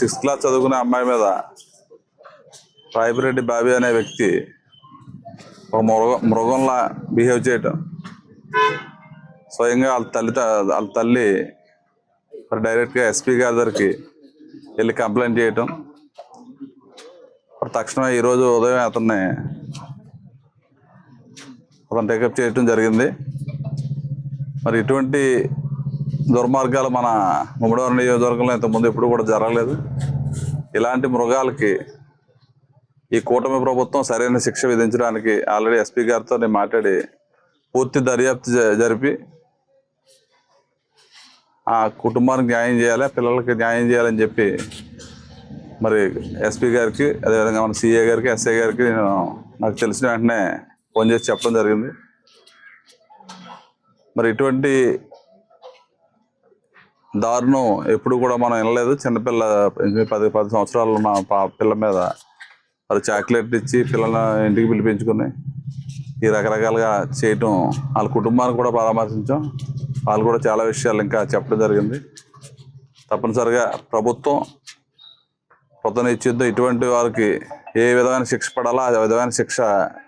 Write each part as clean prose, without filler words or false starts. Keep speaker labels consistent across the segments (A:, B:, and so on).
A: 6th class చదువుకునే అమ్మాయి మీద రాయపిరెడ్డి బాబీ అనే వ్యక్తి ఒక మృగంలా బిహేవ్ చేయటం, స్వయంగా వాళ్ళ తల్లి డైరెక్ట్గా ఎస్పీ గారి దగ్గరికి వెళ్ళి కంప్లైంట్ చేయటం, తక్షణమే ఈరోజు ఉదయం అతను టేకప్ చేయటం జరిగింది. మరి ఇటువంటి దుర్మార్గాలు మన ముమ్మడివరం నియోజకవర్గంలో ఇంతకుముందు ఎప్పుడు కూడా జరగలేదు. ఇలాంటి మృగాలకి ఈ కూటమి ప్రభుత్వం సరైన శిక్ష విధించడానికి ఆల్రెడీ ఎస్పీ గారితో నేను మాట్లాడి పూర్తి దర్యాప్తు జరిపి ఆ కుటుంబానికి న్యాయం చేయాలి, పిల్లలకి న్యాయం చేయాలని చెప్పి మరి ఎస్పీ గారికి, అదేవిధంగా మన సిఏ గారికి, ఎస్ఐ గారికి నాకు తెలిసిన వెంటనే ఫోన్ చేసి చెప్పడం జరిగింది. మరి ఇటువంటి దారుణం ఎప్పుడు కూడా మనం వినలేదు. చిన్నపిల్ల 10 సంవత్సరాలు ఉన్న పిల్ల మీద మరి చాక్లెట్ ఇచ్చి పిల్లల్ని ఇంటికి పిలిపించుకుని ఈ రకరకాలుగా చేయటం, వాళ్ళ కుటుంబాన్ని కూడా పరామర్శించాం. వాళ్ళు కూడా చాలా విషయాలు ఇంకా చెప్పడం జరిగింది. తప్పనిసరిగా ప్రభుత్వం పొద్దునిచ్చిద్దో ఇటువంటి వారికి ఏ విధమైన శిక్ష పడాలో ఆ విధమైన శిక్ష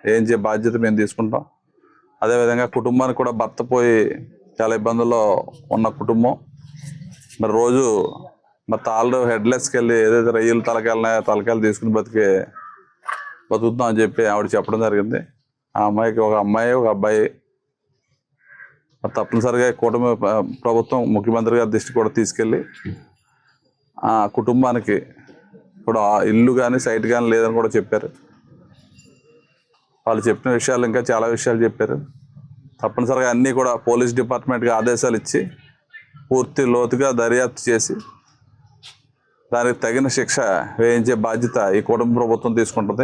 A: వేయించే బాధ్యత మేము తీసుకుంటాం. అదేవిధంగా కుటుంబానికి కూడా భర్త పోయి చాలా ఇబ్బందుల్లో ఉన్న కుటుంబం మరి రోజు మరి తాళ్ళు హెడ్లెస్కి వెళ్ళి ఏదైతే రొయ్యలు తలకాయలు తీసుకుని బతుకుతాం అని చెప్పి ఆవిడ చెప్పడం జరిగింది. ఆ అమ్మాయికి ఒక అమ్మాయి ఒక అబ్బాయి. మరి తప్పనిసరిగా కూటమి ప్రభుత్వం ముఖ్యమంత్రి గారి దృష్టి కూడా తీసుకెళ్ళి ఆ కుటుంబానికి ఇప్పుడు ఇల్లు కానీ సైట్ కానీ లేదని కూడా చెప్పారు. వాళ్ళు చెప్పిన విషయాలు ఇంకా చాలా విషయాలు చెప్పారు. తప్పనిసరిగా అన్నీ కూడా పోలీస్ డిపార్ట్మెంట్కి ఆదేశాలు ఇచ్చి పూర్తి లోతుగా దర్యాప్తు చేసి దానికి తగిన శిక్ష వేయించే బాధ్యత ఈ కుటుంబ ప్రభుత్వం తీసుకుంటుంది.